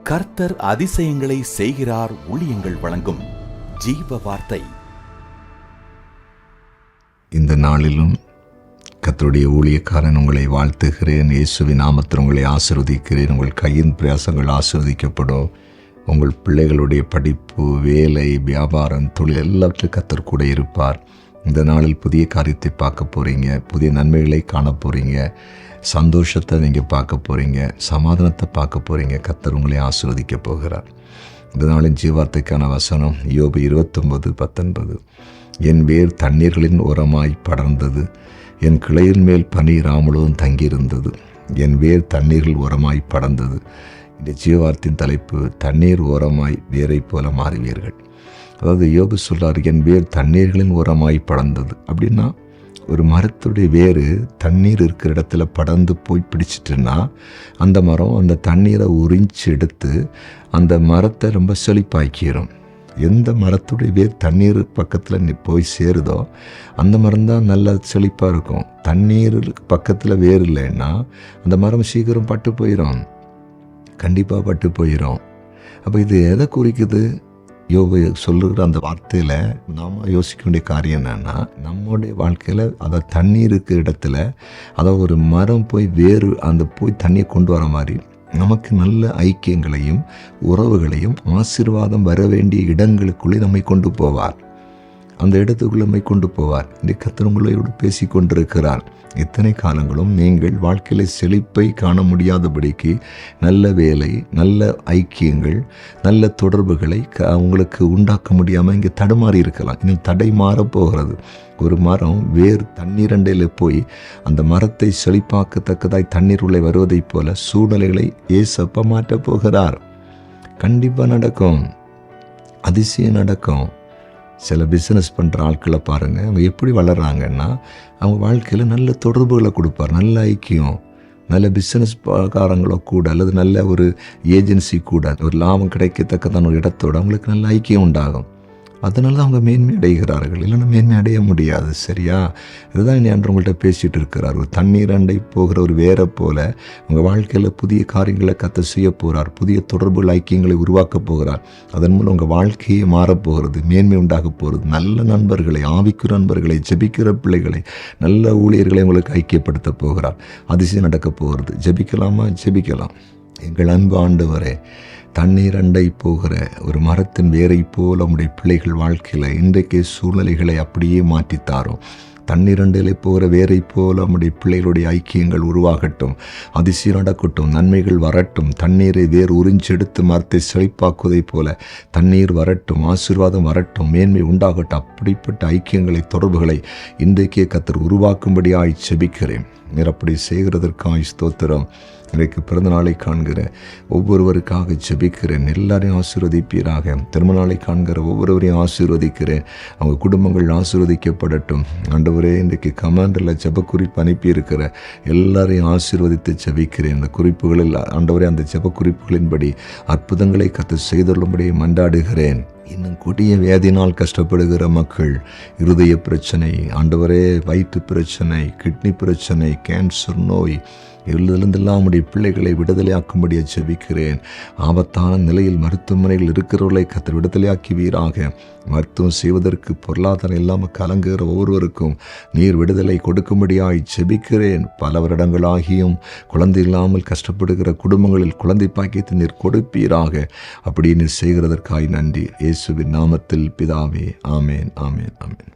கர்த்தர் அதிசயங்களை செய்கிறார். ஊழியங்கள் வழங்கும் ஜீவ வார்த்தை. இந்த நாளிலும் கர்த்தருடைய ஊழியக்காரன் உங்களை வாழ்த்துகிறேன். இயேசுவின் நாமத்தில் உங்களை ஆசீர்வதிக்கிறேன். உங்கள் கையின் பிரயாசங்கள் ஆசீர்வதிக்கப்படும். உங்கள் பிள்ளைகளுடைய படிப்பு, வேலை, வியாபாரம், தொழில் எல்லாவற்றிலும் கர்த்தர் கூட இருப்பார். இந்த நாளில் புதிய காரியத்தை பார்க்க போகிறீங்க. புதிய நன்மைகளை காண போகிறீங்க. சந்தோஷத்தை நீங்கள் பார்க்க போகிறீங்க. சமாதானத்தை பார்க்க போகிறீங்க. கர்த்தர் உங்களை ஆசீர்வதிக்க போகிறார். இந்த நாளின் ஜீவார்த்தைக்கான வசனம் யோபு 29:19. என் வேர் தண்ணீர்களின் ஓரமாய் படர்ந்தது, என் கிளையின் மேல் பனி ராமுழுவதும் தங்கியிருந்தது. என் வேர் தண்ணீர்கள் ஓரமாய் படர்ந்தது. இந்த ஜீவார்த்தின் தலைப்பு, தண்ணீர் ஓரமாய் வேரை போல மாறுவீர்கள். அதாவது யோபு சொல்றார், என் வேர் தண்ணீர்களின் ஓரமாய் படர்ந்தது. அப்படின்னா ஒரு மரத்துடைய வேறு தண்ணீர் இருக்கிற இடத்துல படர்ந்து போய் பிடிச்சிட்டுன்னா அந்த மரம் அந்த தண்ணீரை உறிஞ்சி எடுத்து அந்த மரத்தை ரொம்ப செழிப்பாக்கிடும். எந்த மரத்துடைய வேர் தண்ணீர் பக்கத்தில் போய் சேருதோ அந்த மரம் தான் நல்லா செழிப்பாக இருக்கும். தண்ணீர் பக்கத்தில் வேர் இல்லைன்னா அந்த மரம் சீக்கிரம் பட்டு போயிடும், கண்டிப்பாக பட்டு போயிடும். அப்போ இது எதை குறிக்குது? யோபு சொல்லுகிற அந்த வார்த்தையில் நாம் யோசிக்க வேண்டிய காரியம் என்னென்னா, நம்முடைய வாழ்க்கையில் அதை தண்ணீருக்கு இடத்துல அதை ஒரு மரம் போய் வேறு அந்த போய் தண்ணியை கொண்டு வர மாதிரி நமக்கு நல்ல ஐக்கியங்களையும் உறவுகளையும் ஆசீர்வாதம் வர வேண்டிய இடங்களுக்குள்ளே நம்மை கொண்டு போவார். அந்த இடத்துக்குள்ளே நம்மை கொண்டு போவார். இன்றைக்கு கர்த்தர் உங்களோடு பேசி கொண்டிருக்கிறார். இத்தனை காலங்களும் நீங்கள் வாழ்க்கையில் செழிப்பை காண முடியாதபடிக்கு நல்ல வேலை, நல்ல ஐக்கியங்கள், நல்ல தொடர்புகளை உங்களுக்கு உண்டாக்க முடியாமல் இங்கே தடுமாறி இருக்கலாம். இன்னும் தடை மாறப்போகிறது. ஒரு மரம் வேறு தண்ணீரண்டையில் போய் அந்த மரத்தை செழிப்பாக்கத்தக்கதாய் தண்ணீர் உள்ளே வருவதைப் போல சூழ்நிலைகளை ஏசப்பா மாற்றப் போகிறார். கண்டிப்பாக நடக்கும், அதிசயம் நடக்கும். சில பிஸ்னஸ் பண்ணுற ஆட்களை பாருங்கள், அவங்க எப்படி வளர்கிறாங்கன்னா அவங்க வாழ்க்கையில் நல்ல தொடர்புகளை கொடுப்பார், நல்ல ஐக்கியம், நல்ல பிஸ்னஸ் காரங்களோ கூட அல்லது நல்ல ஒரு ஏஜென்சி கூட ஒரு லாபம் கிடைக்கத்தக்கதான ஒரு இடத்தோடு அவங்களுக்கு நல்ல ஐக்கியம் உண்டாகும். அதனால தான் அவங்க மேன்மை அடைகிறார்கள். இல்லைன்னா மேன்மை அடைய முடியாது. சரியா? இதுதான் இனி அன்று உங்கள்கிட்ட பேசிகிட்டு இருக்கிறார். ஒரு தண்ணீர் அண்டை போகிற ஒரு வேரை போல உங்கள் வாழ்க்கையில் புதிய காரியங்களை கர்த்தர் செய்ய போகிறார். புதிய தொடர்புகள், ஐக்கியங்களை உருவாக்க போகிறார். அதன் மூலம் உங்கள் வாழ்க்கையே மாறப்போகிறது, மேன்மை உண்டாக போகிறது. நல்ல நண்பர்களை, ஆவிக்குரிய நண்பர்களை, ஜெபிக்கிற பிள்ளைகளை, நல்ல ஊழியர்களை உங்களுக்கு ஐக்கியப்படுத்த போகிறார். அதிசயம் நடக்க போகிறது. ஜெபிக்கலாமா? ஜெபிக்கலாம். எங்கள் அன்பு ஆண்டவரே, தண்ணீர் அண்டை போகிற ஒரு மரத்தின் வேரை போல உம்முடைய பிள்ளைகள் வாழ்க்கையில் இன்றைக்கு சூழ்நிலைகளை அப்படியே மாற்றித்தாரோம். தண்ணீர் அண்டையிலே போகிற வேரை போல நம்முடைய பிள்ளைகளுடைய ஐக்கியங்கள் உருவாகட்டும், அதிசயம் நடக்கட்டும், நன்மைகள் வரட்டும். தண்ணீரை வேறு உறிஞ்செடுத்து மரத்தை செழிப்பாக்குவதைப் போல தண்ணீர் வரட்டும், ஆசீர்வாதம் வரட்டும், மேன்மை உண்டாகட்டும். அப்படிப்பட்ட ஐக்கியங்களை, தொடர்புகளை இன்றைக்கே கர்த்தர் உருவாக்கும்படியாய் செபிக்கிறேன். நீர் அப்படி செய்கிறதற்காய் ஸ்தோத்திரம். இன்றைக்கு பிறந்த நாளை காண்கிற ஒவ்வொருவருக்காக ஜெபிக்கிறேன். எல்லாரையும் ஆசீர்வதிப்பீராக. திருமண நாளை காண்கிற ஒவ்வொருவரையும் ஆசீர்வதிக்கிறேன். அவங்க குடும்பங்கள் ஆசீர்வதிக்கப்படட்டும். ஆண்டவரே, இன்றைக்கு கமாண்டரில் ஜெப குறிப்பு அனுப்பியிருக்கிற எல்லாரையும் ஆசீர்வதித்து ஜெபிக்கிறேன். அந்த குறிப்புகளில் ஆண்டவரே, அந்த ஜெப குறிப்புகளின்படி அற்புதங்களை கர்த்தர் செய்துள்ளபடி மன்றாடுகிறேன். இன்னும் கொடிய வியாதினால் கஷ்டப்படுகிற மக்கள், இருதய பிரச்சனை, ஆண்டவரே, வயிற்று பிரச்சனை, கிட்னி பிரச்சனை, கேன்சர் நோய், இதிலிருந்தெல்லாம் உடைய பிள்ளைகளை விடுதலையாக்கும்படியாக ஜெபிக்கிறேன். ஆபத்தான நிலையில் மருத்துவமனைகள் இருக்கிறவர்களை கர்த்தர் விடுதலையாக்குவீராக. மருத்துவம் செய்வதற்கு பொருளாதாரம் இல்லாமல் கலங்குகிற ஒவ்வொருவருக்கும் நீர் விடுதலை கொடுக்கும்படியாய் ஜெபிக்கிறேன். பல வருடங்களாகியும் குழந்தை இல்லாமல் கஷ்டப்படுகிற குடும்பங்களில் குழந்தை பாக்கியத்தை நீர் கொடுப்பீராக. அப்படி நீர் செய்கிறதற்காய் நன்றி. இயேசுவின் நாமத்தில் பிதாவே, ஆமேன், ஆமேன், ஆமேன்.